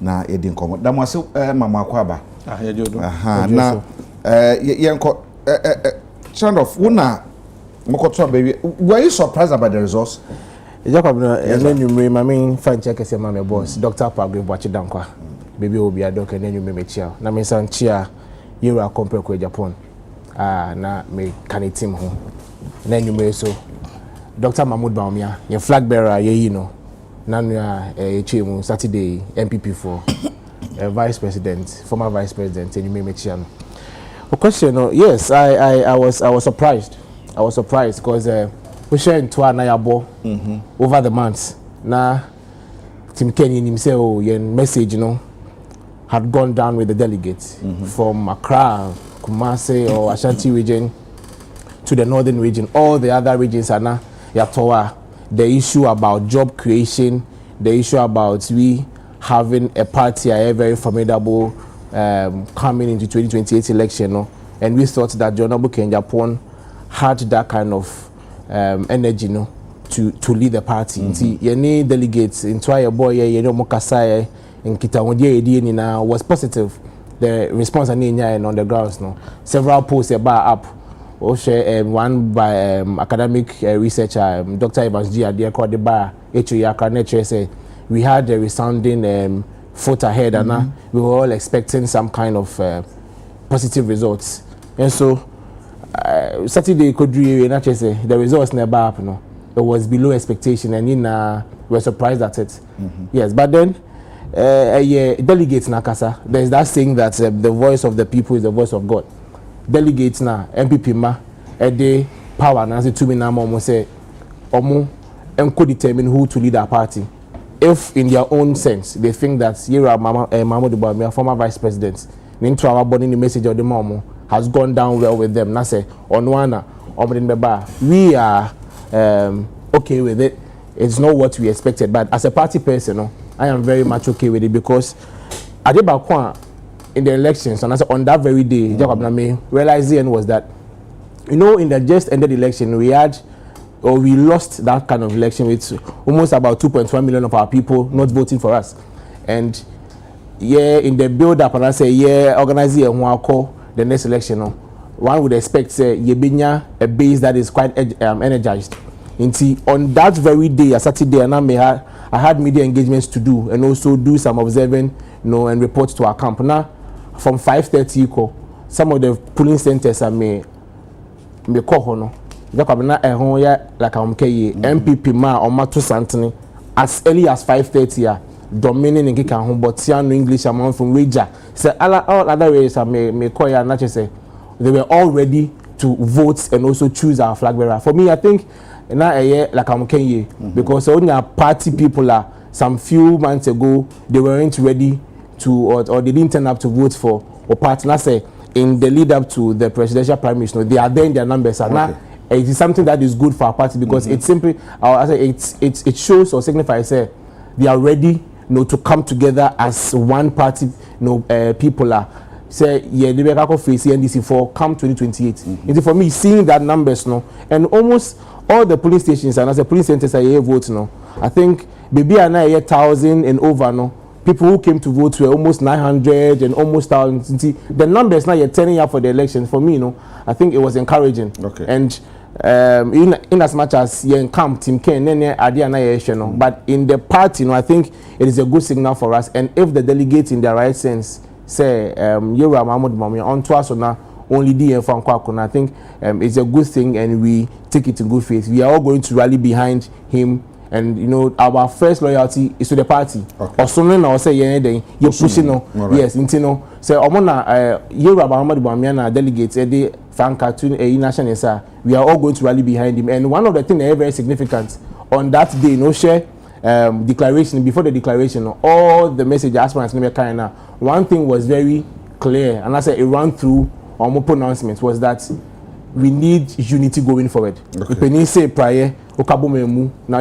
na yedin komo da mo se mama kwaba yejodo na yenko kind of una mokoto baby were you surprised about the results? Jacob enenumre mama fan check ese mama boss Dr. Pagwe Boachi Dankwa baby obi adok enenumre me chia na me san chia yewa compare ko Japan na me kan team ho enenumre so Dr. Mahmoud Baumia your flag bearer ye no na chemu Saturday MPP for vice president former vice president enenumre me chia no. A question yes I was surprised because we sharing to anayabo over the months. Na Tim Kenny himself, your message, had gone down with the delegates from Accra, Kumasi, or Ashanti region to the northern region. All the other regions are now Yatoa. The issue about job creation, the issue about we having a party, a very formidable coming into 2028 election, and we thought that John Obuke in Japan had that kind of energy, to lead the party. See, any delegates in try a boy, Mokasai in Kitawodi was positive. The response and on the grounds, several posts about up. Also, one by academic researcher, Dr. Evans G. Adia called the bar, H.O. say we had a resounding foot ahead, and we were all expecting some kind of positive results. And so, Saturday could say the results never happened. It was below expectation, and we were surprised at it. Yes, but then delegates nakasa. There's that saying that the voice of the people is the voice of God. Delegates na MPP ma day power na say to me na mo say omo could determine who to lead our party. If in their own sense they think that Yera Mahmoud Bawumia, former vice president, into our body the message of the mom has gone down well with them. Na say onwana we are okay with it. It's not what we expected, but as a party person, I am very much okay with it because in the elections, and on that very day, realizing was that, in the just ended election, we lost that kind of election with almost about 2.1 million of our people not voting for us. And in the build-up, and I say, organizing the next election, one would expect a base that is quite energized. On that very day, a Saturday, and I had media engagements to do and also do some observing, and report to our camp. Now, from 5:30, some of the polling centers are me call like MPP ma or Matu Santini as early as 5:30. Dominion and Kika home, but Tiano English amount from Wager. So all other ways I may call ya not say they were all ready to vote and also choose our flag bearer. For me, I think now a year like I'm Kenya because only our party people are some few months ago they weren't ready to or they didn't turn up to vote for or partner say in the lead up to the presidential primary. They are there in their numbers and now it is something that is good for our party because it simply it shows or signifies they are ready to come together as one party people are say they will face NDC for come 2028. For me seeing that numbers and almost all the police stations and as the police centers are here vote I think maybe are now 1,000 and over people who came to vote were almost 900 and almost 1,000. The numbers now you're turning up for the elections for me I think it was encouraging. And in as much as you camp Team Ken but in the party I think it is a good signal for us, and if the delegates in the right sense say Yera Mahmoud Bawumia on to us now only DF and Kwakuna, I think it's a good thing and we take it in good faith. We are all going to rally behind him, and our first loyalty is to the party. Or something I say you're pushing yes so Yera Mahmoud Bawumia delegates we are all going to rally behind him. And one of the things that is very significant on that day, share declaration, before the declaration, all the message aspirants one thing was very clear, and I said it ran through our pronouncements, was that we need unity going forward. If say prior now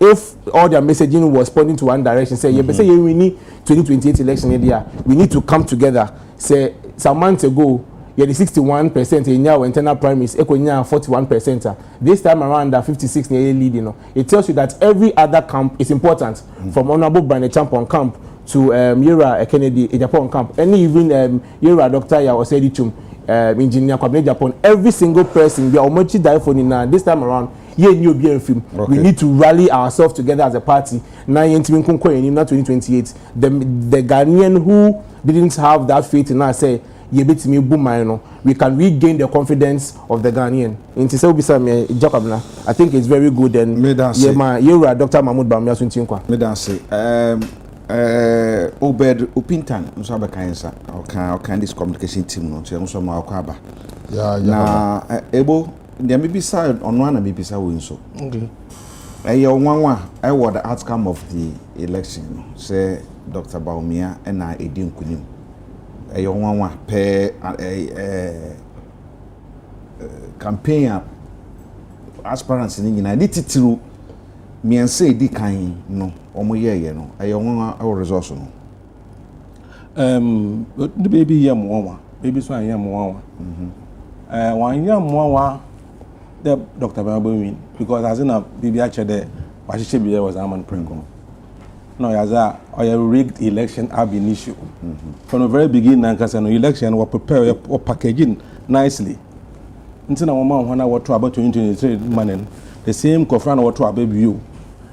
if all their messaging was pointing to one direction, say we need 2028 election area, we need to come together. Say some months ago the 61% in your internal primaries, Ekonya 41%. This time around, 56 nearly leading. It tells you that every other camp is important, from Honorable Brandon Champon camp to Yura Kennedy Japan camp, and even Yura Dr. Ya Osedi Chum, Engineer Kwabene Japan. Every single person, we are much die for this time around. We need to rally ourselves together as a party. Now, in 2028, the Ghanaian who didn't have that faith in us say, we can regain the confidence of the Ghanaian. I think it's very good. And you're Dr. Mahmoud Bamia Suntinkwa. Obed Upintan, Musaba Kainsa, or this communication team, no, Musama Kwaba. Yeah, able, there may be side on one and maybe so. Okay. I was the outcome of the election, say Dr. Baumia and I Edin Kunim. A young one pay a campaign aspirants in the United through me and say, Dick, no, or my year, no, a young our resource. The baby yam woman, baby so I am one. 1 year more, the Dr. Baumia, because as in a baby actually there, what she be there was Aman Pringle. No, as a rigged election have been issue. From the very beginning, an election were prepared or packaging nicely. Until a woman when I was about 2023 money, the same confront what to a baby you.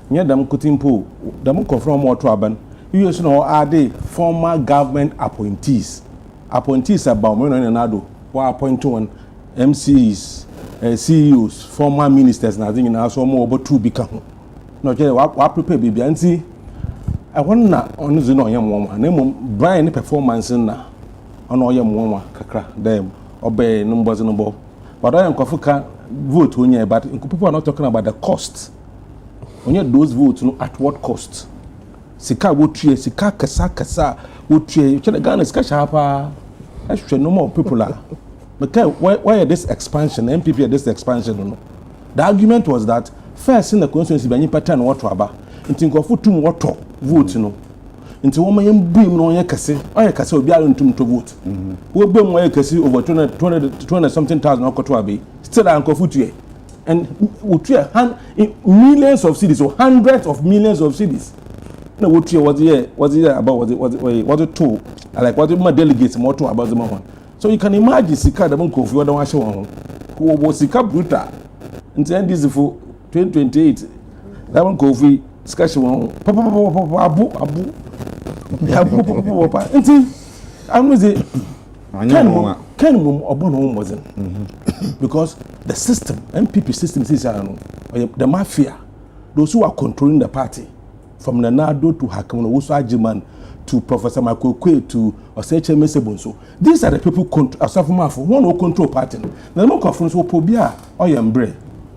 Near them cutting pool, them confront more trouble. You know, are they former government appointees? Appointees about Mono and Nado, who are appointed on MCs, CEOs, former ministers, and I think now so more about 2 become. No, what prepare baby and see. I want na on the no yam woman. Name Brian performance na on no yam woman kakra them obey numbers no bo. But I am Kofuka vote when you but people are not talking about the cost. When you those votes no at what cost? Sika wotrie sika kasa wotrie chele Ghana sika sharpa. I should no more people are. Because why this expansion MPP this expansion no. The argument was that first in the constituency by any pattern what to aba. Nti nkofo tum woto vote no nti wo mayem bim no oye kase obi are ntum to vote wo bem oye kase over 200 something thousand okoto abi still nkofo tue and wo tue millions of cities or hundreds of millions of cities na wo tue was here about was it two like what my delegates more to about the one so you can imagine sika da nkofo wo don ahye won ho wo sika brutal nti end this for 2028 that one nkofo discussion abu until I'm going to say can wasn't because the system MPP system is the mafia, those who are controlling the party from Nanado to Hakamano Ajiman to Professor Michael Kwe to Oseche Mesebonso. These are the people one who control party. The more conference will probia or yambre.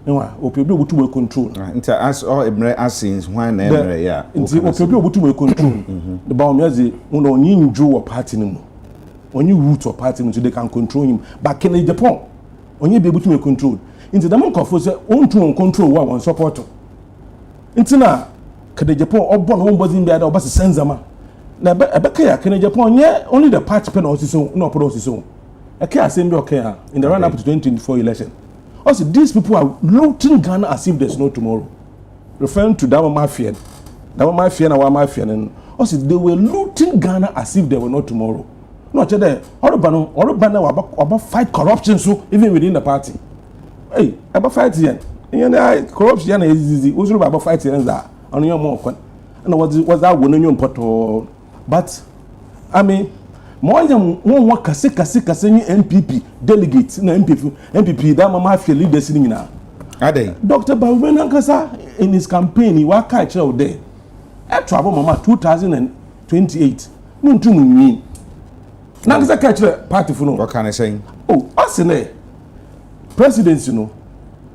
No, Opiobi will to control. As all Emre Asins, one Emre, yeah. Opiobi will control. The Baumiazi, when Jew or party, when you root or party, so they can control him. But can they Japan? When you be able to control. Into the monk of force, own to control one support. Into now, can the Japan or born home was in bed or Bass Senzama? Now, Becca, can the Japan, yeah, only the party pen or so, no produce so. I can't send you okay in the run up to 2024 election. Also, these people are looting Ghana as if there's no tomorrow. Referring to that mafia and our mafia, and also they were looting Ghana as if there were no tomorrow. No, today, all about fight corruption, so even within the party. Hey, about fighting, corruption is easy. What's about fighting that on your more? And was that one in your pot? But I mean. More than one kase MPP delegates na MPP that mafia leaders in now. Are they? Dr. Baumia Kasa in his campaign he was catch out there. At travel mama 2028. No too mean. Now is a catch party for no. What can I say? Oh, asene. Presidents you know.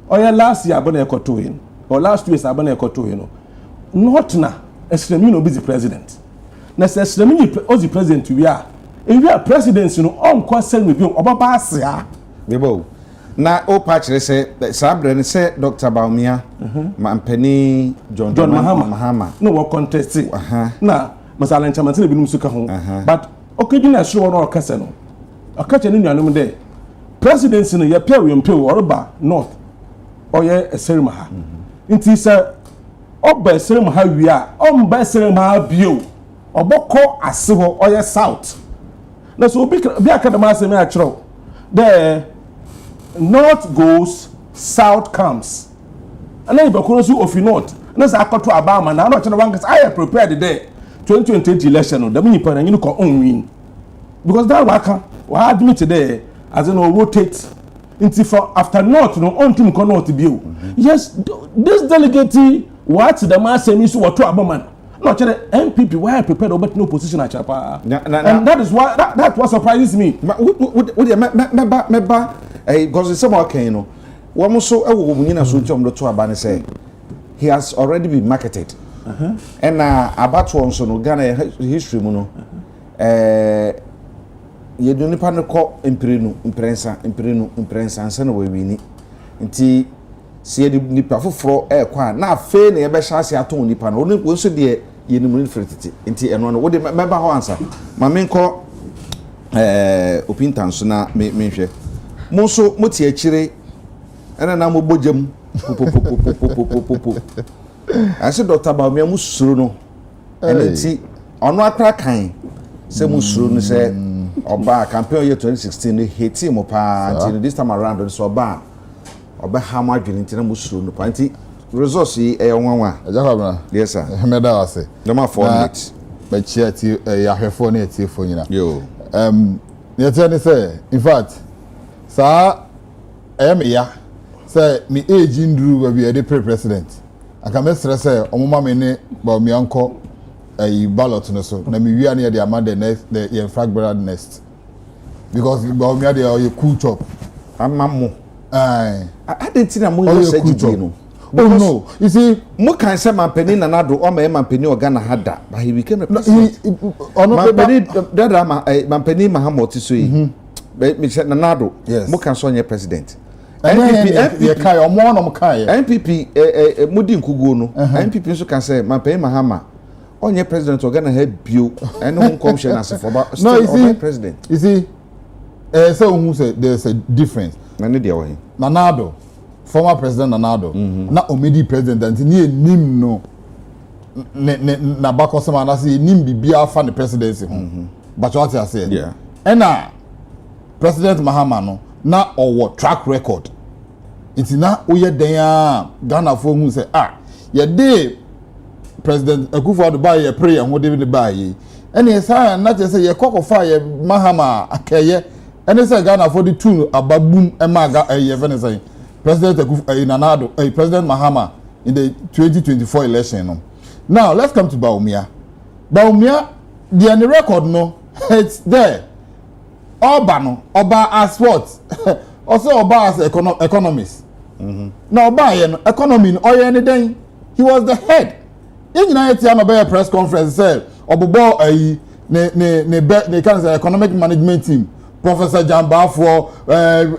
Or last year abone ekoto yin. Or last 2 years abone ekoto yin no. Not na extreme no busy president. Na extreme ozi president we are. If you are president, you know, on question with you about Basia. Bibo. Now, all patches say, Sabren say Dr. Baumia, Mampeni, John Mahama. No more contesting. Now, Masalan Chamantin be Musuka home. But occasionally, I show no casino. catch any nuanum there. Presidency no ye pay we pay or north. Or ye a ceremony. Inti sir oba ceremony we are on by ceremony bio. Oboko asibo or ye south. Na so be akadama se me achro. The north goes, south comes. And then you so of north. And that's akoto abama na not one cause I prepared there 2020 election. That mean you can own win. Because that waka we had me today as in rotate into for after north no on team can not be. Yes, this delegate what the man say me so what to abama. Not the MPP why I prepared but no position at Chapa. And that is why that what surprises me. Would member because some okay, you know. One so to abane say he has already been marketed. And about one so no Ghana history no ye do nipa no ko imprenu imprensa ansa na we wini nti se ye nipa foforo kwa na afa na ye be hyase aton nipa no wo so de ye ni mu fretiti nti eno no wo de meba ho ansa ma menko opintan so na me hwe mo so mo tie akire ena na mo bojam popopopopopopopo ase Dr. Bawumia mu suru no ene ti ono akra kan se mu suru no se oba campaign year 2016 hate mo pa until this time around so oba hammer dwelling na mo suru no pa nti resource yi nwanwa ajakabna yes sir meda wase number 4 minutes ba chia ti yahwefo na ti fo nyina yo ne tell say in fact sa me ya say me age ndru ba bi e president aka me stress say omoma me ne ba mi anko ballot no so na me wia na the amount the next the fragment next because ba mi dey o cool chop amamo I didn't na mo yo say no. Oh no, you see, mo can say mampeni na nado o ma mampeni Ghana hada but he became a president. Mampeni dada mampeni Mahamoti so yi. Me say na nado mo can so nye president. NPP kai o mo no kai. NPP mudi nkugo no. NPP so can say mampeni Mahama onye president Ghana head bio and no commission as for but still president. You see, so who say there's a difference. Na ne dia wo he. Nanado former president Nanado na omedi president anti ni enim no na bakosema na say enim bibia fa the presidency ho but what you say yeah na president Mahama no na owo track record iti na oye den a Ghana fo hu say ye dey president Akufo-Addo ba ye pray ho de ba ye ene say na je say ye kokofa ye Mahama akeye ene say Ghana fo the tune ababum e ma ga ye fe ne say President Nanado, President Mahama in the 2024 election. No. Now let's come to Bawumia. Bawumia, the record no, it's there. Oba as what? Also Oba as economist. Now Oba economy or anything, he was the head. In United States, press conference said Obobo ne can say economic management team. Professor Jambafo,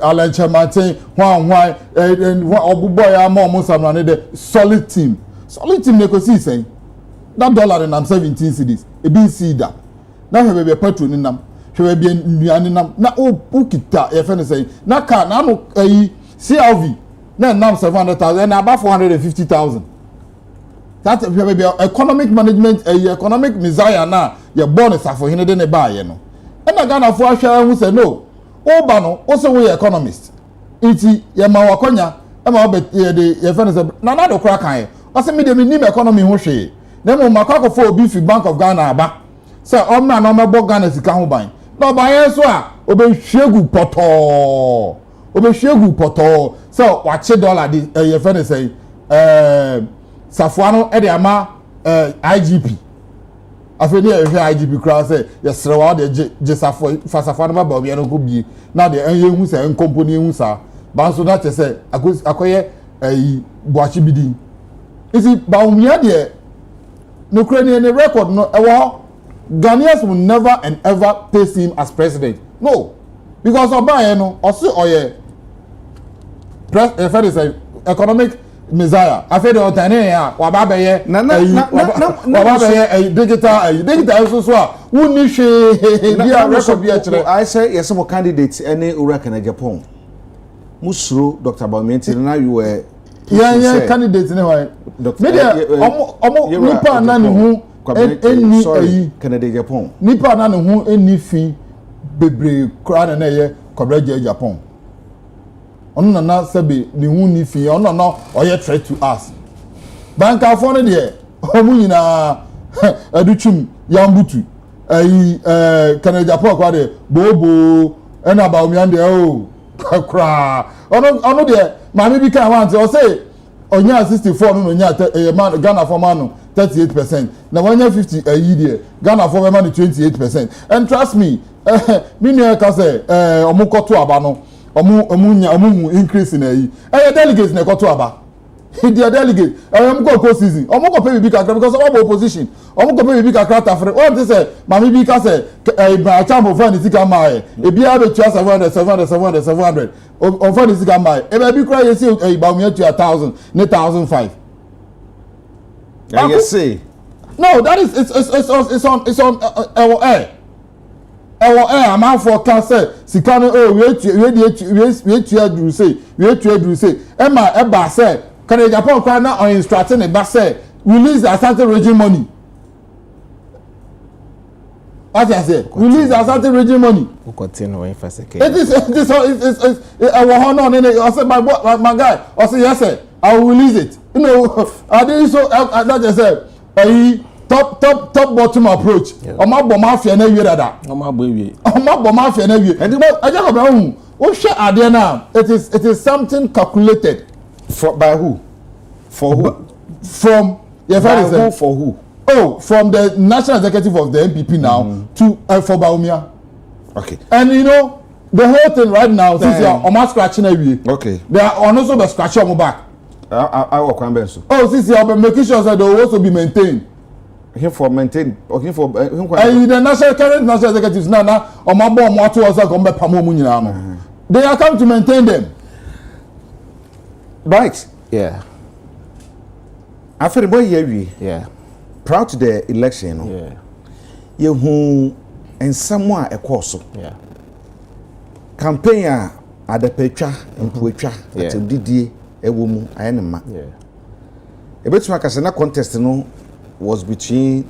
Alan Chamartin, Juan Obuboya, Musa, solid team. Solid team, they could see saying that dollar and I'm 17 cities. A BC that. Now, have a patron in them. She will be in Yanam. Now, Pukita, if any say, Naka, Nano, CLV, now 700,000 and about 450,000. That will be economic management, economic messiah now. Your bonus for him, then a buy, you know. And I Ghana for share who say no. Oba no also we economist. Iti ye ma wakonya e ma obet ye friend say na na do kra kan. O say me dey me nim economy ho hwe. Na mo makako for obi fi Bank of Ghana aba. Say o ma na o mebo Ghana sika ho ban. Na oba yen so a obehwegu poto. Obehwegu poto. So wache dollar di ye friend say Safuano e dey ama IGP. Afeni IGP crowd say yes rewa de jesafo fasafo na ba obi no ko bi na de enye hu say company hu sa ba so that say akoye boachi bidin isi Bawumia de no krani any record no ewo Ghanaians will never and ever taste him as president no because oba no osi oye say economic Messiah afei de otane ya waba beye waba beye digital so a wonni hwe bia record bia kire I say yes some candidates any Uraka na Japan musuro Dr. Parliamentary na you were candidates ne why media omo nipa na ne ho eni Canada Japan nipa na ne ho eni fi bebre kra na ye Kobraje Japan ono na sabe ne hu ni fi ono na oye threat to us banka fo ne de omu nyina aduchum yambutu Canada Japan kwa de bobo ena ba omi ande o kra ono de ma me bi ka want o say onya 64 no nya man Ghana for man 38% na wanya 50 ayi de Ghana for man 28% and trust me me ne ka say omukoto aba no omu increase na ayi delegates na ekoto aba dia delegate go season omuko pay big kakra because omo opposition omuko pay big kakra tafre o te say mami bi ka say ba chambo fan sika mai e bia be 700 on fan sika mai e be bi kra yesi ba mu to 1000 ne 1005 you say no that is it's on air am out for cancer sikano we tua say emma eba say can Japan kwa na on instructing e ba say release the Asante region money what I say release the Asante region money we continue when first it is I say my guy I say yes sir I will release it you know I did so that just say top bottom approach omo bo mafia na wie dada omo bo mafia na wie and aja ko bra hu o hwe ade na it is something calculated by who for who from who for who from the national executive of the NPP now to for Baumia okay and you know the whole thing right now since you are omo scratch na wie okay they are also be scratch omo back I work on benso since you are making sure that they will also be maintained him for maintain okay for him the national current national executives na omo bo omo ato osa ko mbepa mo nyina no they are come to maintain them right yeah after boy yewi yeah proud to the election no yeah you hu ensamo a ekoso yeah campaign adapetwa empuetwa atudidie ewo mu ayenema yeah ebetuma kase na contest no was between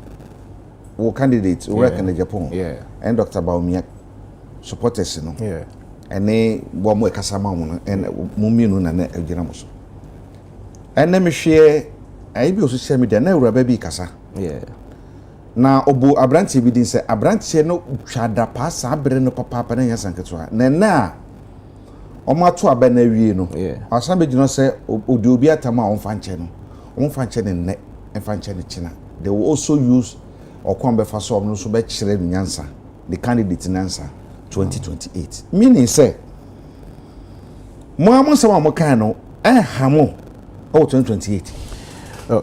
our candidates who work in Japan and Dr. Baumia supporters no and they wo mo kasama mo and muminu na na ejina mo so and na me hwe ai bi social media na ewura ba bi kasa na obu abrantie bi din se abrantie no twada pa sa abere no papa na nya sanketo na omato aba na wie no asan be gino se odi obi atama onfa nche no onfa nche ne enfanche china they will also use okwambe faso no so be kire nyansa the candidate nansa 2028 meaning say mo amonsama mo kan no hamo 2028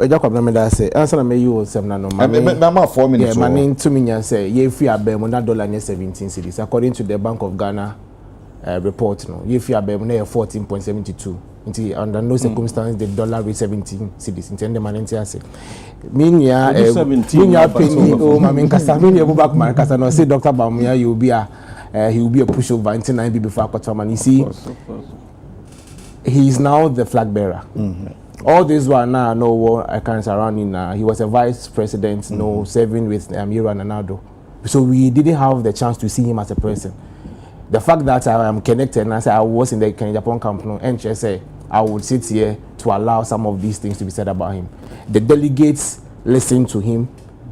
eja kwabna me da say answer na me you sem na no ma 4 minutes yeah man to me nyan say ye free abem na dollar 17 cedis according to the Bank of Ghana report no ye free abem na 14.72 under no circumstances the dollar rate 17 cedis in the manenti ase minya penny o mama nkasa minya go back man kasa no say Dr. Baumia he will be a pushover until 9 before quarter man you see he is now the flag bearer all these were now no war accounts around in he was a vice president serving with Yura Nanado so we didn't have the chance to see him as a person. The fact that I am connected and I say I was in the Japan camp and just say I would sit here to allow some of these things to be said about him. The delegates listened to him.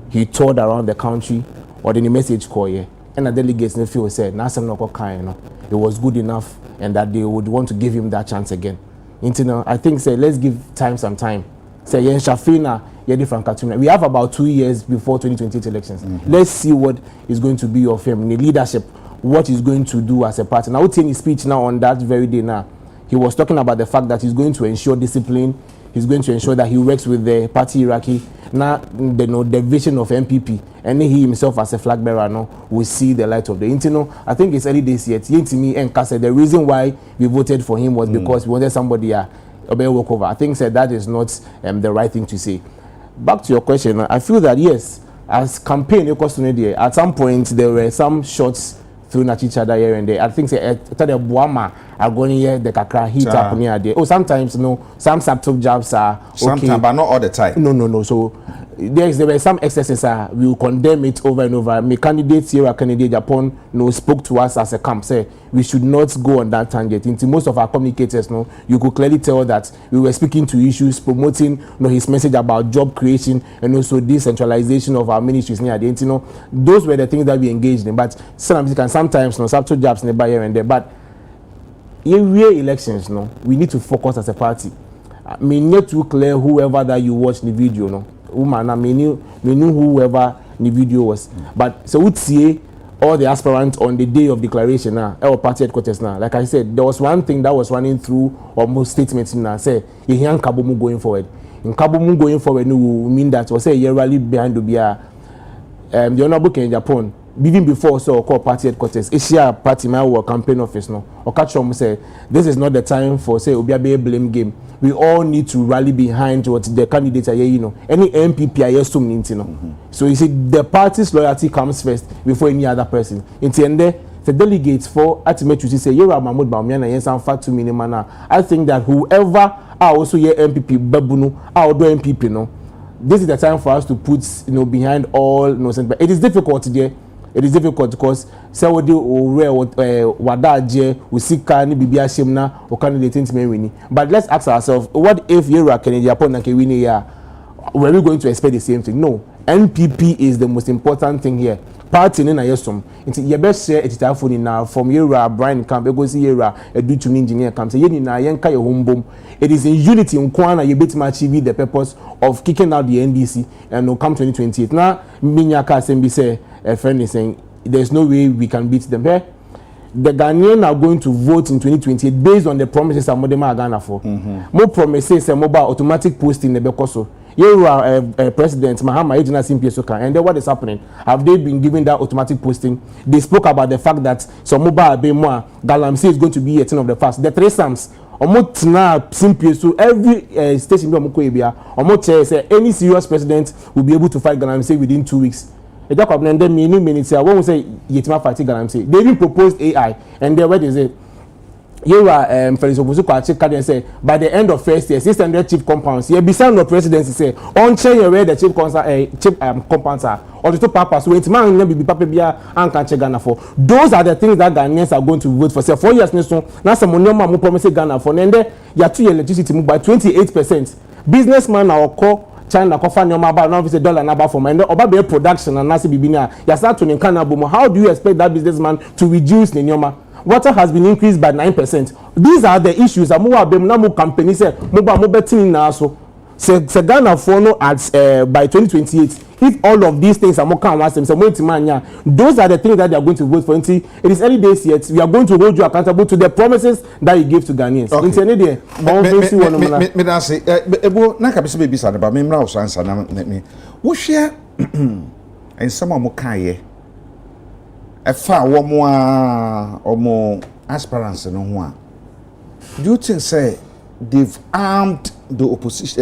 He toured around the country or the message call here. And the delegates in the field said, it was good enough and that they would want to give him that chance again. I think say let's give some time. Say Shafina, different cartoon. We have about 2 years before 2028 elections. Let's see what is going to be of him in the leadership. What he's going to do as a party. Now, in his speech now on that very day now, he was talking about the fact that he's going to ensure discipline. He's going to ensure that he works with the party hierarchy. Now, the vision of MPP, and he himself as a flag bearer now will see the light of the internet. I think it's early days yet. The reason why we voted for him was because we wanted somebody walk over. I think that is not the right thing to say. Back to your question, I feel that yes, as campaign at some point there were some shots thrown at each other here and there. I think the Buama are going here, the kakra heat up near there. Oh, sometimes some subtle jabs are okay. Sometimes, but not all the time. No. So there were some excesses. We will condemn it over and over. My candidates here, candidate Japan, spoke to us as a camp. Say we should not go on that tangent. Into most of our communicators, you could clearly tell that we were speaking to issues, promoting his message about job creation and also decentralization of our ministries near the those were the things that we engaged in. But sometimes subtle jabs nearby here and there. But in real elections, we need to focus as a party. Me not too clear whoever that you watch the video, woman, I knew whoever the video was. But so would see all the aspirants on the day of declaration now, our party headquarters now. Like I said, there was one thing that was running through almost statements now. Say, you hear Kabomu going forward. In Kabomu going forward, no mean that was say you rally behind the beer. The honorable in Japan, even before so called party headquarters, Asia party my work campaign office no. Or catch them say this is not the time for say Obiabe blame game. We all need to rally behind what the candidates are here, Any MPP are here So you see the party's loyalty comes first before any other person. In the end, the delegates for ultimate you say you are Mahmoud Bawumia and some fat to minimana. I think that whoever are also here MPP Babunu are do MPP this is the time for us to put behind all but it is difficult today. It is difficult because Saudi wadaje usika ni bibia shemna o candidate ntime wini. But let's ask ourselves, what if Yera Kennedy Japan na ke wini ya? Were we going to expect the same thing? No. NPP is the most important thing here. Party na yesum. Nti ye best share etitafo ni na from Yera Brian Camp go see Yera edutu engineer camp say ye ni na yenka ye hombom. It is in unity nkwana ye betima achieve the purpose of kicking out the NDC and no come 2028. Now minyaka asembi say a friend is saying there's no way we can beat them here. The Ghanaians are going to vote in 2028 based on the promises that Modema are Ghana for. More promises and mobile automatic posting the Bekoso. You are President Mahama Ejina Simpiesoka, and then what is happening? Have they been given that automatic posting? They spoke about the fact that some mobile Bemwa Galamsey is going to be a thing of the past. The three Sams. So every station say any serious president will be able to fight Galamsey within 2 weeks. They even proposed AI, and then what is it? You are say by the end of first year, 600 chief compounds. You beside the presidency say on change where the chief compounds are or the two purpose wait man be papa bia and can check Ghana for. Those are the things that Ghanaians are going to vote for. Say 4 years so now some money mo promise Ghana for and then you are 2 year electricity move by 28%. Businessman or call China coffee nyoma ba now $1 number for and oba be production and nasi bibina ya start to nkana bomo. How do you expect that businessman to reduce the nyoma? Water has been increased by 9%. These are the issues. Amuwa bemnamu company say mo betting na so say Ghana for no at by 2028. If all of these things are more can once them those are the things that they are going to vote for. It is early days yet. We are going to hold you accountable to the promises that you gave to Ghanaians. Okay. Me da say ebo na ka be say bisa ba me mra so ansa na me wo hwe ensama mo kan ye efa wo mo a omo aspirants no ho a do you think say they've armed the opposition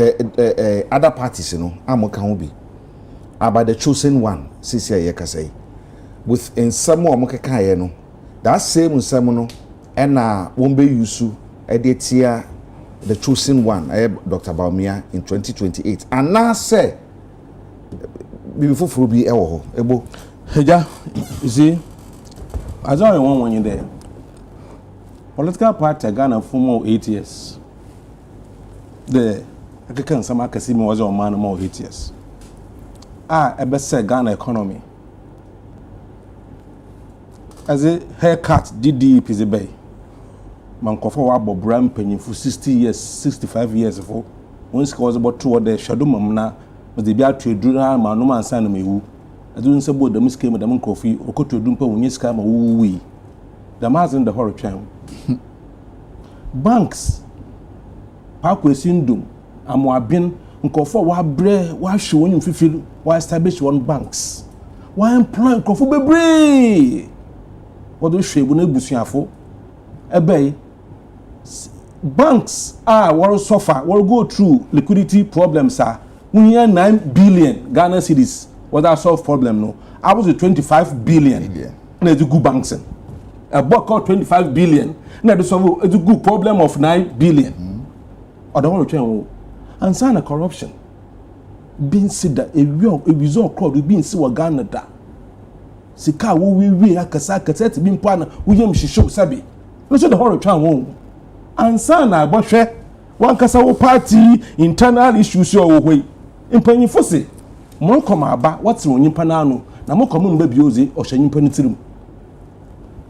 other parties amoka ho bi about the chosen one sisi ya kasai with in some amokeka ye no that same some no na won be use edetia the chosen one Dr. Bawumia in 2028 and now say before bi ewo ho ebo Heja, you see, as I want when you there. Political party Ghana for more 8 years. The African Sama Kasimo was on man more 8 years. I best say Ghana economy. As a haircut, DD is a bay. Mankofo wa Bobram penny for 60 years, 65 years ago. Once was about 2 the shadow mamna, but the bear to do man no man sign me who. I don't say about the miscame with the coffee or cut to dumper when you scam we. The mass in the horror channel. Banks. Parkway syndrome. I'm what been uncle wa bre wa showing you feel why establish one banks. Why employ coffee be what do you say when you bush for? A bay banks will suffer, will go through liquidity problems. We have 9 billion Ghana cedis. What that solve problem? No, I was 25 billion. Na the good banks. A buck out 25 billion. Na the solve a good problem of 9 billion. Or the whole return. And sign a corruption. Being said that a result crowd being see what Ghana da. Sika we akasa akasa being partner we am shisho sabi. No so the whole return won. And sign a bohwe one kasa wo party internal issues your way. Impanyi fose. Mo koma aba what's won nyimpa na no na mo koma mba bioze o hye nyimpa ni tirim.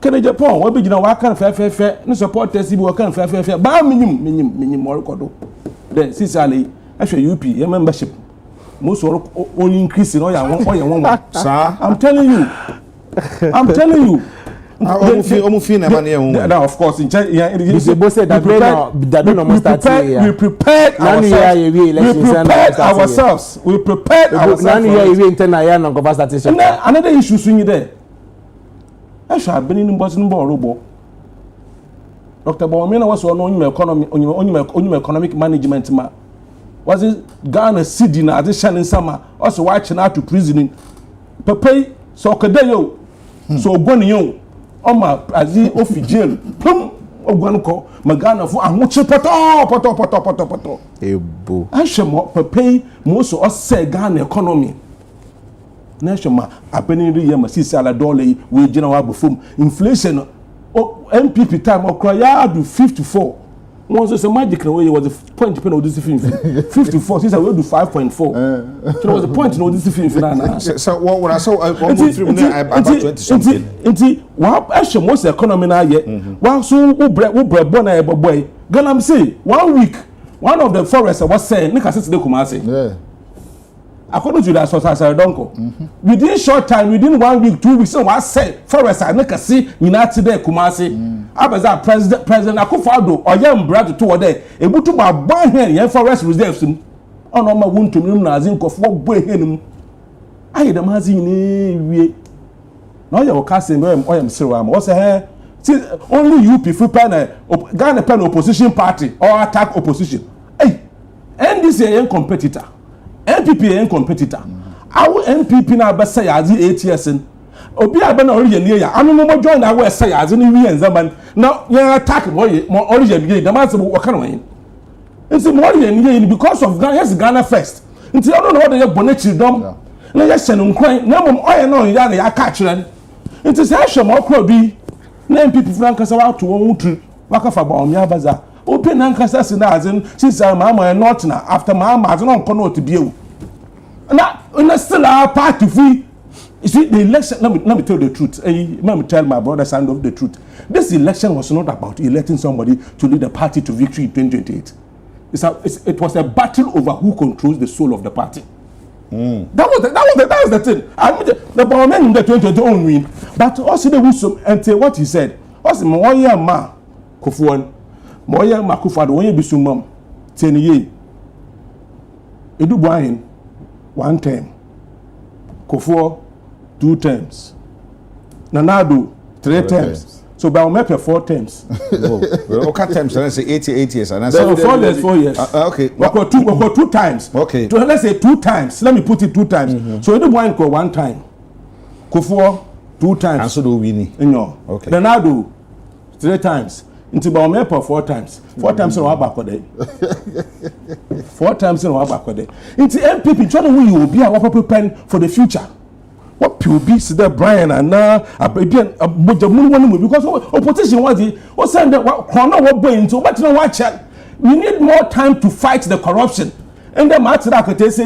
Kene Japan wa begina wa kan fe no supporters bi wa kan fe ba menyim mo rekodo. Then sincerely ahwe UP your membership most only increase in oya one. Sir, I'm telling you. Now, of course, in China, we prepared ourselves. Another issue swing there. I shall have been in Boston Borobo. Dr. Bowman was on economic management. Was it Ghana City na this Shannon summer also watching out to prison Pepe so Kadeyo so Gonio Oma Azi Ofi jail Plum Oguanko Magana for Amuchi Poto Ebo Ashamo Pepe most of us say Ghana economy Nashama Abeniri Yamasi Saladole we general before inflation MPP time or cry do 54. Once it's a magical way, it was a point to pay no this film. 54, since I will do 5.4. So there was a point to know this film. So what I saw, about 20 something. What actually most economy now yet? Well, so we born a boy. Girl, I'm saying 1 week, one of the forests was saying, Nika says the Kumasi. According to that source, I don't go. Within short time, within 1 week, 2 weeks, so I say forest I make a see United there Kumasi. Abaza President Akufo-Addo or young brother to there. Able to buy here forest reserves. On my wound to him na zinko for boy him. I the mazin we. Now you casting them or am sir. What's a only you people Ghana pen opposition party or attack opposition. Hey, NDC a competitor. MPP a competitor. Our MPP na be say as 8 years in. Obi abena ori near ya. Anu mo join na we say as ni wi enzaman. Now you attack mo ori ye the man say what kind of way. It's more than because of Ghana. Yes, Ghana first. Until I don't know what they bonnet dom. Na yes shen nkwan. Na mom oye no ya na ya catch ren. It is a shame okro bi. Na MPP Frank kasa wa to won tru. Waka fa ba omia baza. Open na kasa si na azin since mama not na after mama azin on kono to biu. Na still our party free. You see, the election, let me tell the truth. Let me tell my brother side of the truth. This election was not about electing somebody to lead the party to victory in 2028. It was a battle over who controls the soul of the party. That was the thing. I mean, the Parliamentary in the 2020 own win. But also the wisdom and what he said. Also, Moya Ma Kofuan, Moya Makufado, when you be sumum, 10 years. Edu Brian, 1 term. Kofuo, 2 terms. Nanado, 3 terms. So by Omepe 4 terms. Okay, terms. I say 88 years. And I say 4 years. Okay. We got 2 times. Okay. So let's say 2 times. Let me put it 2 times. So the one go 1 time. Kofuo 2 times. And so do we. No. Okay. Nanado 3 times. Into by Omepe 4 times. 4 times in our back day. 4 times in our back day. Into MPP trying to win you will be our preparing for the future. What POB see there Brian and now because opposition was saying that what going to but no watch we need more time to fight the corruption and the matter that could say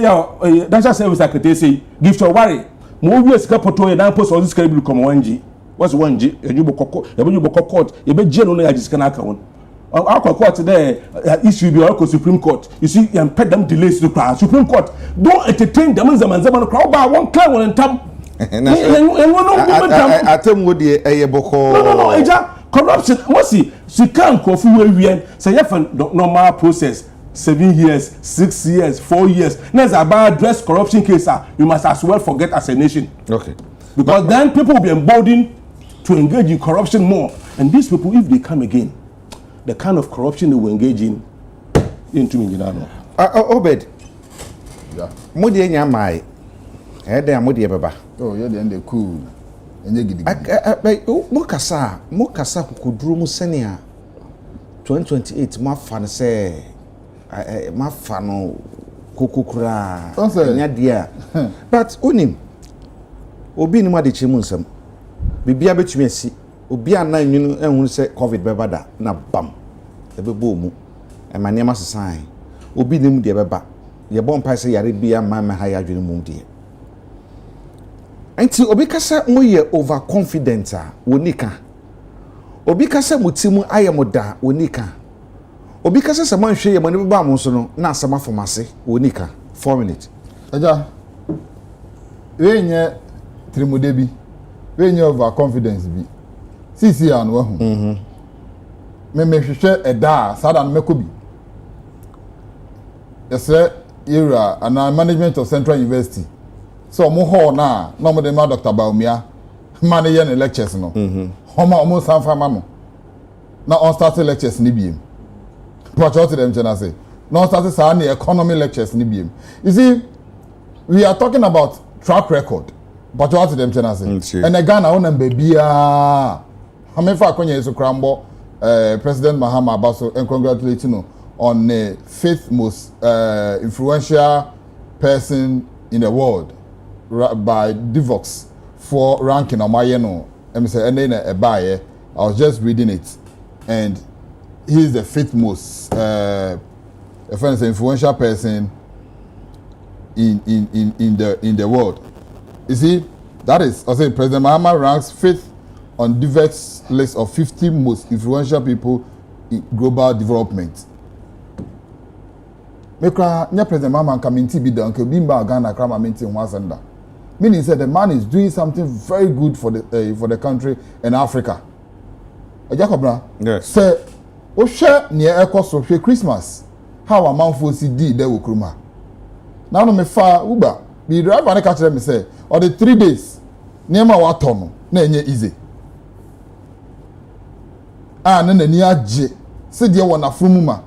that's service I could say give to worry more years capital and now post all this can become 1G what's 1G you book court you be jail only just can account our court today issue be our Supreme Court you see and pet them delays to the Supreme Court don't entertain them and zaman crowd by one clown and time. I tell you the no, corruption. What's it? She can't go through a say you have a normal process 7 years, 6 years, 4 years. Next about address corruption case, you must as well forget as a nation. Okay. Because then people will be emboldened to engage in corruption more. And these people, if they come again, the kind of corruption they will engage in into Minginano. Obed. Yeah. Modi enya mai. Ede amodi baba. Oh, yeah, then they cool. Enye gidi. Mokasa kuduru mu senia 2028 ma fan say ma fano kokokura. Nya dia. But unim obi ni ma de chemu nsam. Bibia betumi asi. Obi anan nwunu ehun se covid bebada na bam. Ebebo mu. Emane ma sesan. Obi nim de beba. Ye bon pa se yare bia ma ha ya dwene mu de. Enti obi kasa mo ye overconfident a wonika. Obi kasa mutimu ayemoda wonika. Obi kasa se man hwe ye mane beba mo so no na asama fomase wonika. 4 minutes. Aja. Wenye trimode bi. Wenye overconfidence bi. Sisi an wo hu. Me hwehwe eda sada no mekobi. Yesre era and management of Central University. So mo ho na mo de ma Dr. Baumia manage the lectures no. Homa mo sanfa ma no. Na on start lectures ni biem. But what them chana say. No start say na economy lectures ni biem. You see, we are talking about track record. But what them chana say. And again na on bia. Hamefa akonya yesu krambo President Mahama Abaso and congratulate you on the fifth most influential person in the world by Divox for ranking on my and say and then a buyer. I was just reading it, and he is the fifth most influential person in the world. You see, that is, I say President Mahama ranks fifth on Divox list of 50 most influential people in global development. Mekra nya President Mahama Kaminti bi da nke bimba Ghana krama minti Nwasanda. Meaning said the man is doing something very good for the country and Africa. Jacobra. Yes. Say o share near ekoso hwe Christmas. How a man for CD there okruma. Now no me fa Uber. Bi driver na catch them say or the 3 days near ma wa tono na enye easy. Ah na ni agye. Se de wona frumuma.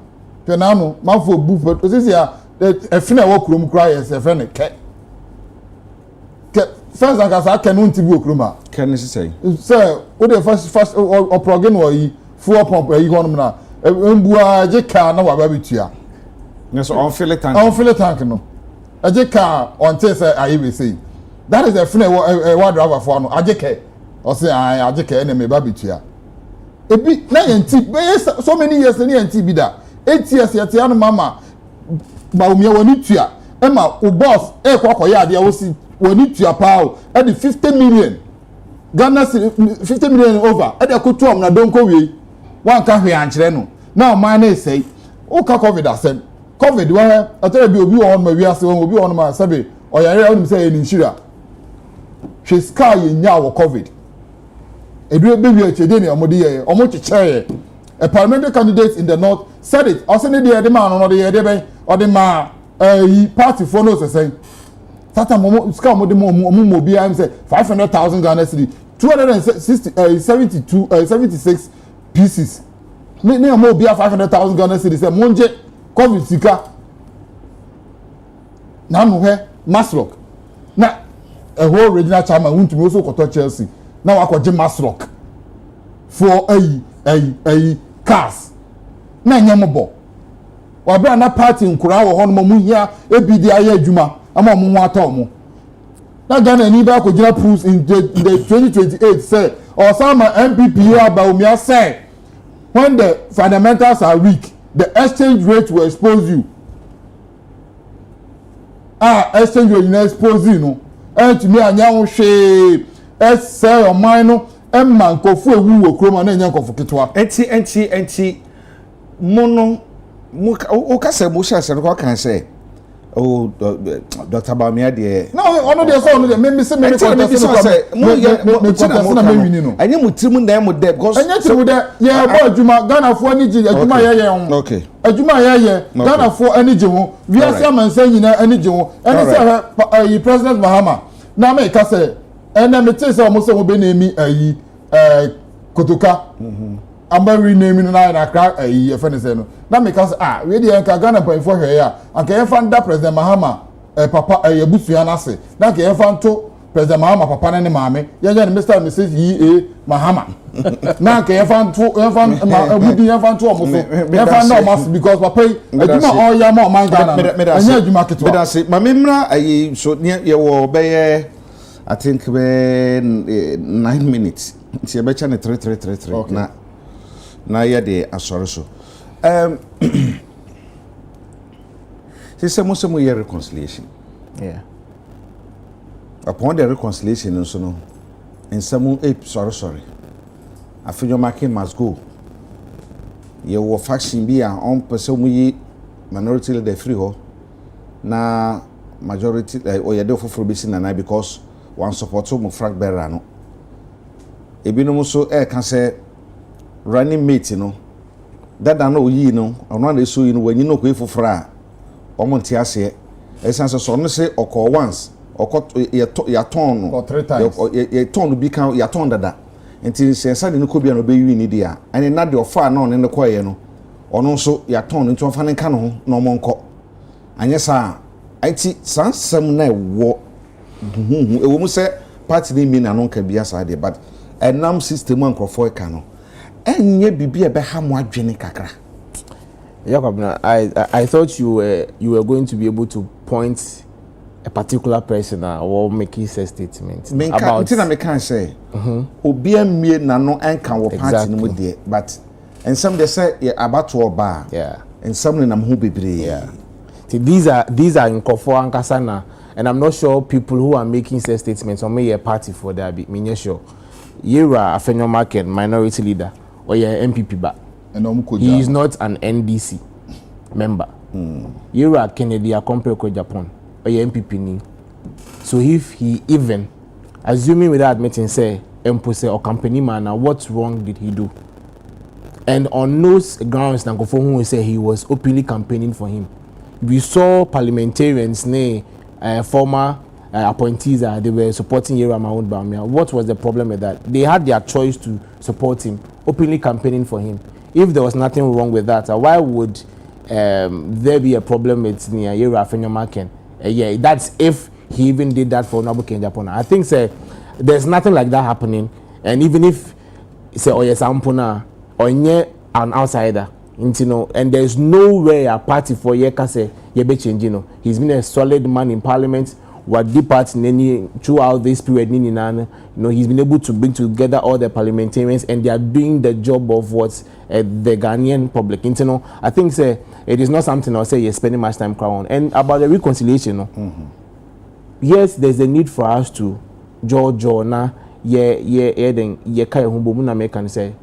Penano manfo bu but say ya e fina wo krom kra yes e fe ne ke first and kasa ke no ntibi okroma Can you say o de first o progen wo yi full pump yi honum na mbua je ka na wa ba bitua yes on fill it tank no je ka on say ayi we say that is a fina wo driver for no aje ke o say aje ke na me ba bitua ebi na yenti so many years na yenti bi da 8 years yet yan mama Baumia woni tua ema o boss kwakoya ade wo si woni tua pao e di 50 million Ghana 50 million over e de kotu am na donko wi wan ka hwe ankyere no na o man na sei o ka covid asem covid wa atare bi obi won ma wi ase won obi won ma sabe o yare onim say ni nshira hwe sky nya wo covid edu be wi achede ni omode ye omo chicheye. A parliamentary candidate in the north said it. Also, the man on the day or the man party for no say. Tata momo ska mo de mo bi am say 500,000 Ghana cedi 76 pieces. Ne mo bi 500,000 Ghana cedi say monje covid sika. Na no he Masrock. Na a whole regional chairman want to also koto Chelsea. Now akwaje Masrock for cars na nyamobo wa bra na party nkura wo hono mu hia ebidi aye adwuma ama mo ho ato na Ghana ni ba ko gina proofs in the 2028 say or some MPP Baumia say when the fundamentals are weak the exchange rate will expose you exchange rate will expose you no and to me anya wo hwe say o man no emma nkofu ewu wo kroma na enya nkofu ketwa enti mono o ka se mo sha se ko kan se o Dr. Baumia de no ono de so ono de me se me ko se na me wini no anya mutimu na mo de because anya timu de ye bo adwuma Ghana fo ani ji adwuma ye ho okay adwuma ye Ghana fo ani ji ho wi ase amansan nyina ani ji ho ani se President Mahama na me ka se ena me tse se o mo se mo be na emi ayi kotoka amba rename no na kra e fe ne se no na me ka we dey ka Ghana pan for hwe ya anka ye fa nda president Mahama papa yebusua na se na ka ye fa nto president Mahama papa ne maame ye nya ne Mr and Mrs Mahama na ka ye fa nto abudi ye fa nto omoso ye fa na omas because papa aduma all ya ma man Ghana anya aduma ketwa me say ma memra ayi so ye wo be I think be 9 minutes nti ye be cha ne 3333 na ye de asore so say some year reconciliation upon the reconciliation and so no and some sorry after marking must go ye wo faction bi on person yi minority leader free ho na majority or ye do for be sin na because one support mo frag bearer no ebinom so can say running mate no that no yi no ono na so yi no wanyi no ko efofra omo nti ase esanse so no say okọ once okọ ya ton no 3 times ya ton bi kan ya ton dada nti sensa de no ko bia no be wi ni dia ene na de ofa na one ne koye no ono so ya ton nti ofa ne ka no na omo nko anye sa iti sansam na ewo ewo mu se party ni mi na no ka bia sa de but enam system ankrofo ka no enye bibia be ha mo adwene kakra. Jacob, I thought you were going to be able to point a particular person or make a statement about. Until I can say, Obia me na no enka wo party no there, but and some they say about to bar, and some na who bebre. See, these are in Kofo and Kasana, and I'm not sure people who are making such statements or make a party for that. Me sure, Yera Afenyo Market minority leader or your MPP back. He is not an NDC member. Yera Kennedy Akompeko Japan or your MPP ni. So if he even, assuming without admitting, say, Empose or company man, what wrong did he do? And on those grounds, Nankofo who say he was openly campaigning for him. We saw parliamentarians, former appointees, they were supporting Yera Mahmoud Bawumia. What was the problem with that? They had their choice to support him, openly campaigning for him. If there was nothing wrong with that, why would there be a problem with Yera Afenyo Market? Yeah, that's if he even did that for Nabuke Japan. I think there's nothing like that happening. And even if say Sampona or an outsider, and there's no way a party for Yekase Yebe changing. He's been a solid man in parliament. What deep part throughout this period, he's been able to bring together all the parliamentarians, and they are doing the job of what the Ghanaian public. I think it is not something I'll say you're spending much time on. And about the reconciliation, yes, there's a need for us to Georgia, then can say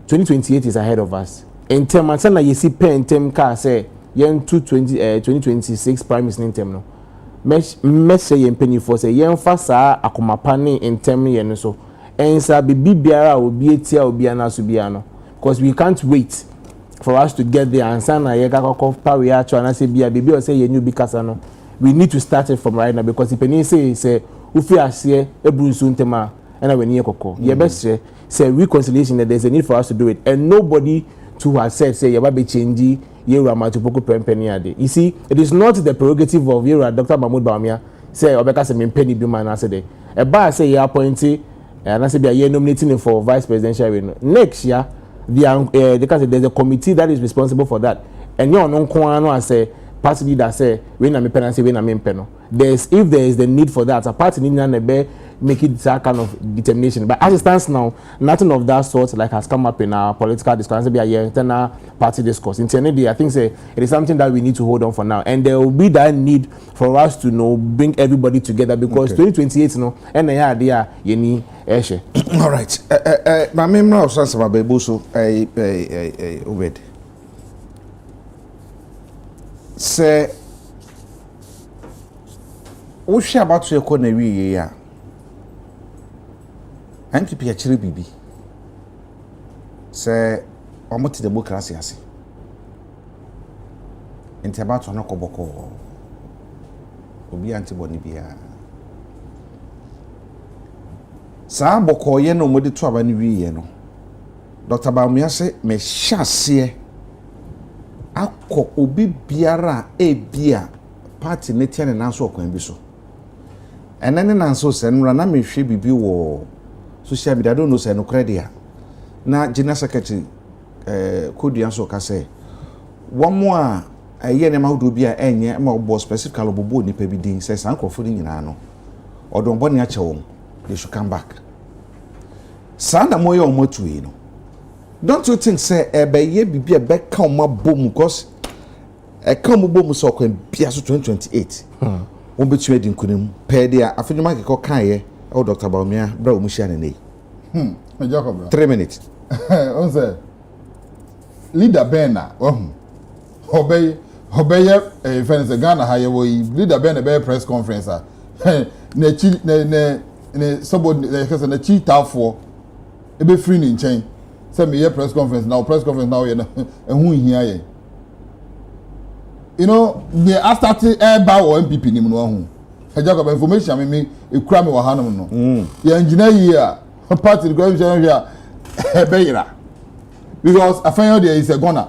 2028 is ahead of us. In terms of you see pen term car say 2026 prime minister term no. Mesh yen penny for say yen fasa akomapane in term yen so ensa bibi biara obi etia obi anaso bia no, because we can't wait for us to get there and sana ye ga kokko power ya cho anase bia bibi o say yen new bikasa no. We need to start it from right now, because the penny say ufi ase ebrusu ntema na we ni kokko ye best say reconciliation that there's a need for us to do it, and nobody to have said say yaba be change Yera Matupoko Penny ade. You see, it is not the prerogative of Yera Dr. Mahmoud Bawumia say Obeka say penny be man answer day. A bar say you appointed and I say be nominating him for vice presidential next year. There's a committee that is responsible for that, and you non kwano say party leader say when I'm pen and say when I'm pen. If there is the need for that, a party need to make it that kind of determination. But as it stands now, nothing of that sort has come up in our political discourse. Be a internal party discourse. In Tennessee, I think it is something that we need to hold on for now, and there will be that need for us to bring everybody together, because 2028 and the idea you need. All right. My memory of Sansa Babuso, Obed. Say, what's she about to call a NPP actually bibi say almost democracy ase enti about no koboko obi antibody bia sa boko ye no modi to aba ni wiye no Dr. Baumia say me hyase akọ obi biara bia party ne tie ne nanso okwan bi so ene ne nanso se nra na me hwe bibi wo social media don't know say no credit na general secretary Kodia so ka say one more eye ne ma hodo bi a enye ma obo specifically obobo nipa bi din say sankrofo ni nyina no odon boni a chewo they should come back sana moye omotuyi no. Don't you think say ebeye bibi ebeka oma bom because e ka mo bom so kwan bia so 2028 won betu edi nkunim pe dia afenuma keko kan ye o Dr. Baumia bra o mu hia ne nei Jacob 3 minutes on say leader Bena obey fence Ghana ha ye wo leader Bena be press conference na chi ne somebody na chi tafo e be free ni nchen say me press conference now you know ehun hia ye you know the started airba or MPP ni no hu Jacob information me ekura me wa hanom no ya engineer here party the government here ebeyira because afan there is a gonna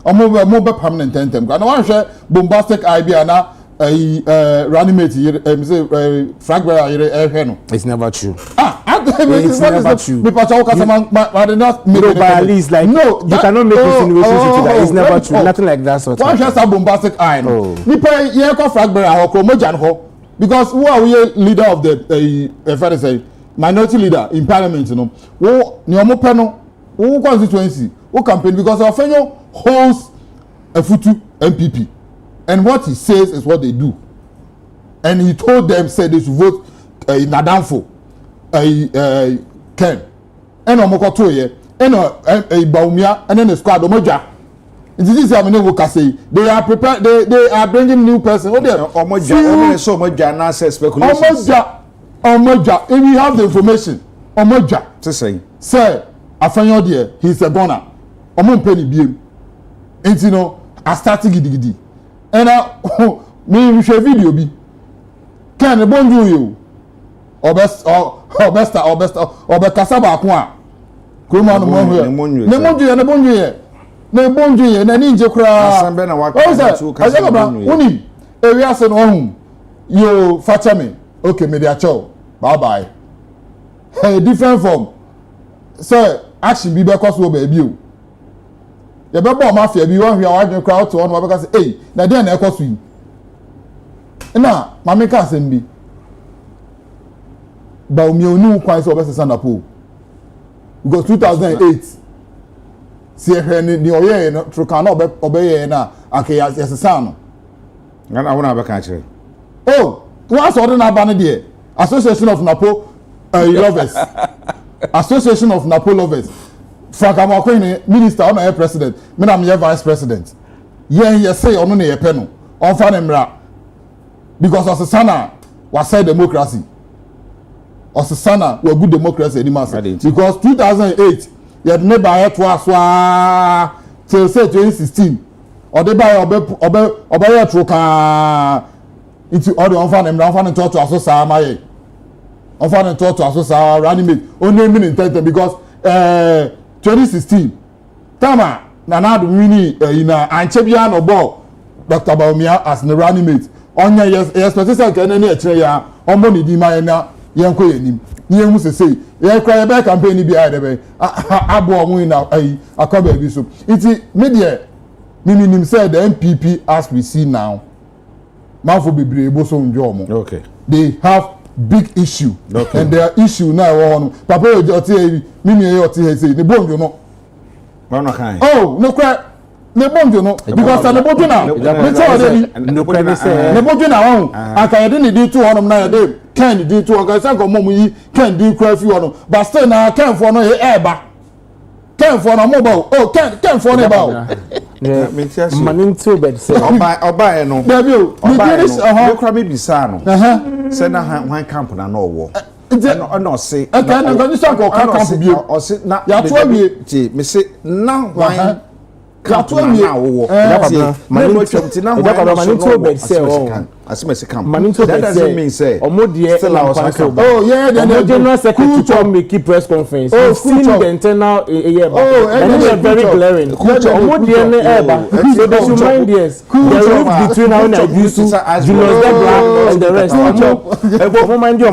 omo be permanent tentem and one share bombastic idea na reanimate say fragment no it's never true it's never true. Because at least like no, you cannot make insinuations into that. It's never true. Nothing like that sort of. One just a bombastic eye. No, you call fragment or chromojan ho because who are we leader of the minority leader in parliament? You know, who nyomo peno, who constituency, who campaign because our fellow holds a futu MPP, and what he says is what they do, and he told them said they should vote Nadamfo. Ken and omokoto ye and Baumia and then the squad omoja. It is they are prepared, they are bringing new person. Omoja so much na say speculation. Omoja if we have the information omoja to say afanyo there he's a goner omo penny biem and you know I started gidi and me share video bi Ken bonju you obekasa ba ko a kuma no mo ne bonju na ni nje kura asambe na waka tu kasa uni area se no hu yo facha me okay me dia chow bye bye hey different form so action bi be cause wo ba bi o ye be bo mafia bi won hwia wadwen kura to on wo be say eh na dey na e cause yi na mama ka asem bi Baumia onu kwan so obese sanapo because 2008 see hwene ni oye no truka na obeye na akaya yesesa no ngana wona be kan kire oh one so na ba no de association of napo lovers association of napo lovers Frank Amakwene minister on air president me na me vice president ye say ono na ye pe no on fa na mra because of sana was say democracy Osasana were good democracy anymore because 2008 you had never had to aswa till say 2016 or they buy obe troka into all the unfan talk to asosa amaye unfan talk to asosa reanimate only mean intent because 2016 tama na do wini ina anchebia no ball Dr. Baumia as the reanimate onya yes specific can any e ya omo ni di ma na yanko yenim ni emu sesei ye kra ye be campaign bi ade be abo omu na akaba bi so iti media nim say the MPP as we see now manfo bebre ebo so njo omo okay they have big issue okay. And their issue now won papa oti mimi ye oti he say ne bonjo no no kan oh no kra ne bonjo no because ne bonjo na me tell dey no kra say ne bonjo na won akayede ne di 200 na ye dey Ken di to oga say go mom yi Ken di kra fi wono but still na Ken for no e eba Ken for no mobile oh Ken for no ba manin to bed say oba e no baby o me kra me bisa no say na han camp na no wo no say okay na go say go camp bi o say na ya to wie ti me say na wan ya to wie na wo manin to bed say as me say camp. That doesn't mean say. Still I was camp. Oh yeah, the general secretary told me keep press conference. Oh, seen the internal and they are very glaring. So they should mind this. The rift between how Nigeria, Julius Debla and the rest. Mind you,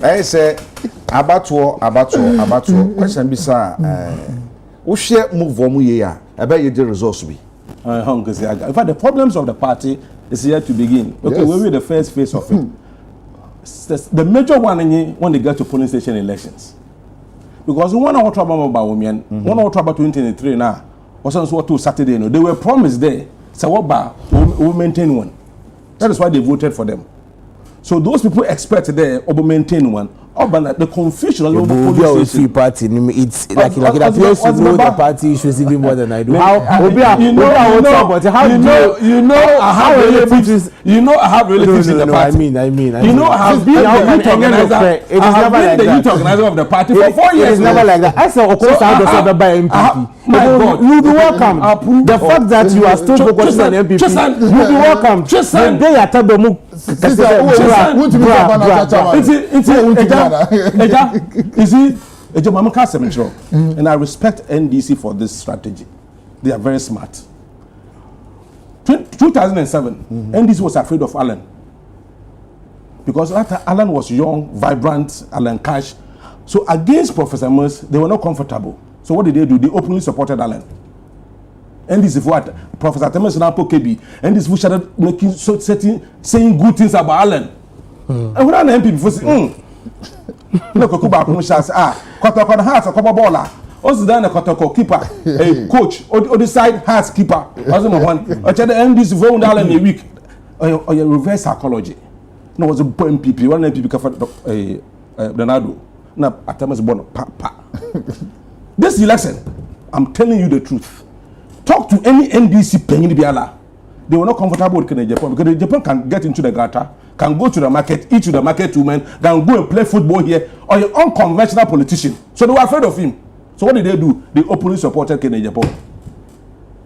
I say abatuo. Question be sir. Who share move on here? I bet you the resource be. In fact, the problems of the party is yet to begin. Okay, we'll be the first phase of it. The major one when they get to polling station elections. Because one of our trouble about women, one of our trouble 2023 now, or some sort of Saturday, they were promised there. So what will maintain one. That is why they voted for them. So those people expect there or maintain one. The confusion of the free party, it's like it appears to know the party issues even more than I do. How I have relatives in the party. I mean, you know, I have been the youth organizer of the party for 4 years. It is never like that. I said, of course, I was by MPP. My God, you'll be welcome. The fact that you are still focusing on MPP, you'll be welcome. Just they are telling and I respect NDC for this strategy. They are very smart. 2007, NDC was afraid of Allen because Allen was young, vibrant, Allen Cash. So against Professor Mers, they were not comfortable. So what did they do? They openly supported Allen. NDC for what? Professor Temes now KB. NDC started making saying good things about Allen. And when I'm MP before saying, look, Kuba says, Kotoko has a couple baller. Also, then a Kotoko keeper, a coach, or the side has keeper. Also, one. I tell the NDC for Allen a week. Or your reverse psychology. No, was a MPP. One MPP for Donado. Now, at Temes born papa. This election, I'm telling you the truth. Talk to any NDC penny biala. They were not comfortable with Japan because Japan can get into the gutter, can go to the market, eat to the market women, can go and play football here, or an unconventional politician. So they were afraid of him. So what did they do? They openly supported Kenya Japan.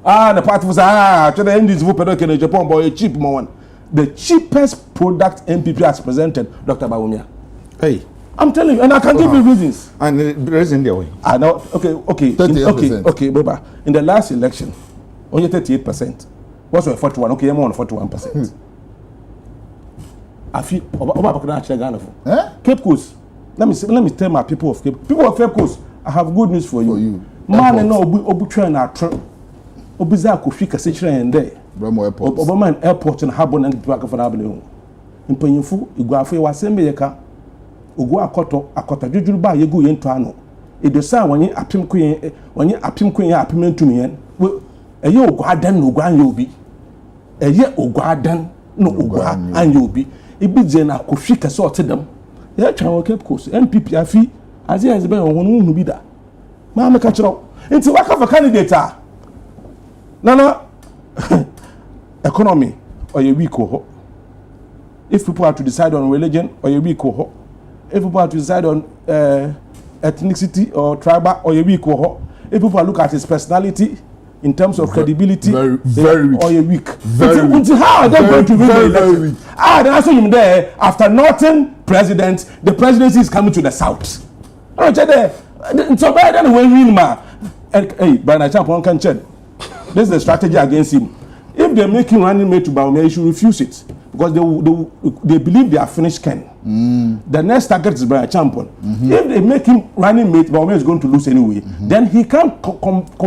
The party was to the NDC vote Kenya Japan, but a cheap one. The cheapest product MPP has presented, Dr. Bawumia. Hey. I'm telling you, and I can give you reasons. And the reason there way. I know. Okay, Baba. In the last election, only 38%. What's your 41? Okay, I'm on 41%. I feel Cape Coast. Let me tell my people of Cape Coast. I have good news for you. Man, and no, Obu train our trip. Obiza Kofika Sechra and there. Obama Airport and Habon and Back of Avenue. In Penyfu, Iguafe was Sembeka. Ugo akota jujuru ba yegu yento ano edosa wanye apim queen ya apimentum yen eye ogo adan no ogo anya obi eye ogo adan no ogo anya obi ibije na kofi kase otedam ya twa Cape Coast MPP afi azi ezebe won hu bi da ma me ka kiro nti waka for candidate nana economy or a week ho. If people are to decide on religion or a week ho. If people are to decide on ethnicity or tribal or a week or if people look at his personality in terms of credibility very weak. Or a week. How are they going to win the election? Then I saw him there after Northern president, the presidency is coming to the south. So then when win ma hey Brian Champ can check. This is the strategy against him. If they make him running mate to Bawumia, he should refuse it because they believe they are finished Ken. The next target is Brian Champion. If they make him running mate, Bawumia is going to lose anyway. Then he can't compete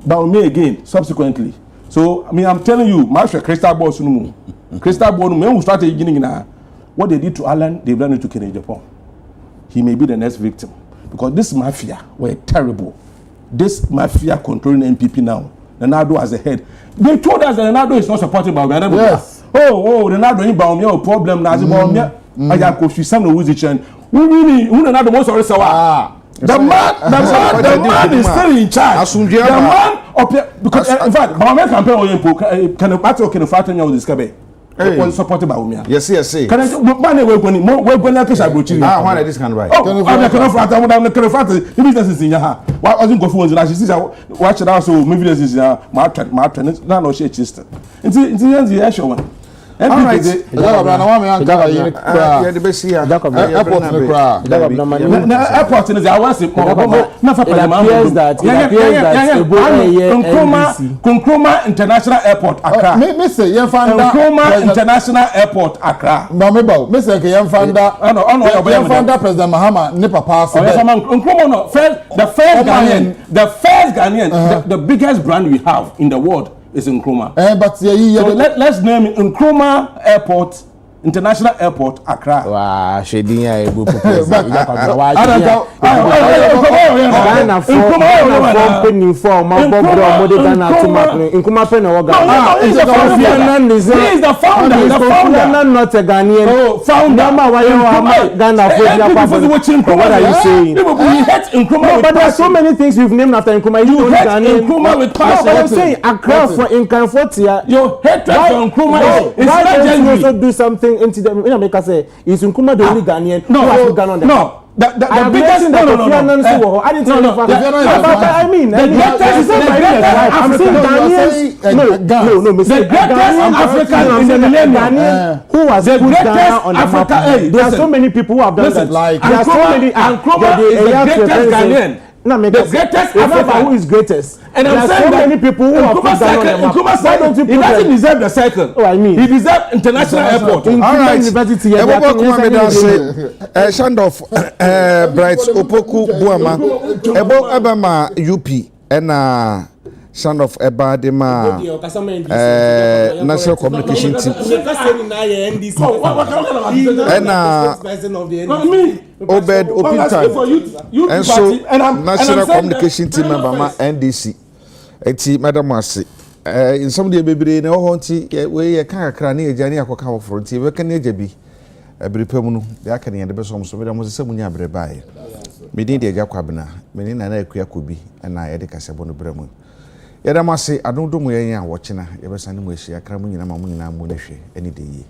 Bawumia again subsequently. So I mean, I'm telling you, Master Crystal Ball Sunumu, Crystal Ball, when we started beginning now, what they did to Alan, they've done it to Kenya Japan. He may be the next victim because this mafia were terrible. This mafia controlling NPP now. Ronaldo as the head. They told us that Ronaldo is not supported by Bawumia. Yes. Ronaldo in Bawumia problem na Bawumia. I go to some of the who Ronaldo most already saw. The man is still in charge. The man because in fact Bawumia campaign can battle can fight on this cabe. was supported by Umia. Yes. Can I say, money we're going to kiss a brooch? Ah, why this kind of right? Oh, I'm going to confront the business in Yaha. Why wasn't go for one? She says, watch it also, maybe this is Martin, not no shit, sister. It's the actual one. All right. The best here. airport is I want to Nkrumah International Airport Accra. Me say you find Nkrumah International Airport Accra. Mamebo, me say you find that President Mahama ne papa so. Nkrumah no, the first Ghanaian, the biggest brand we have in the world is Nkrumah. But so let's name it Nkrumah Airport, International Airport, Accra. Wow, shading ya ebu propose. Not a Ghanaian. What are you saying? But there are so many things we've named after Nkrumah. You hate Nkrumah with passion. But I'm saying Accra for Nkrumah. Your hatred for Nkrumah is not genuine. Also do something into the America say is Nkrumah the only Ghanaian who has gone on the The biggest I didn't tell you. I mean, the greatest I'm saying Ghanaians. No, the greatest African in the millennium who has put Ghana on the map. There are so many people who have done that. Like there are so many. Nkrumah is the greatest Ghanaian. The greatest Africa who is greatest. And I'm saying so many people who have put Ghana on the map. Why don't you put? He doesn't deserve the cycle. Oh, I mean, he deserves international airport. All right. Shandoff, Bright Opoku Buama, Ebo Abama UP, and Shandoff Eba Dema National Communication Team. And Obed Opintan, and so National Communication Team member NDC. Eti Madam Masi. In some day baby no honti we can crane agani akoka for nti we kan ajabi abrepamunu de aka ne de beso so me se munya abrebae me din de ajakwabena me ni na akua kobi na ye de kasebo no bremu ye da masi adodo mu ye yan wo chena ye besane mu ehia kra mu nyina ma mu nyina mu na hwe ani de yi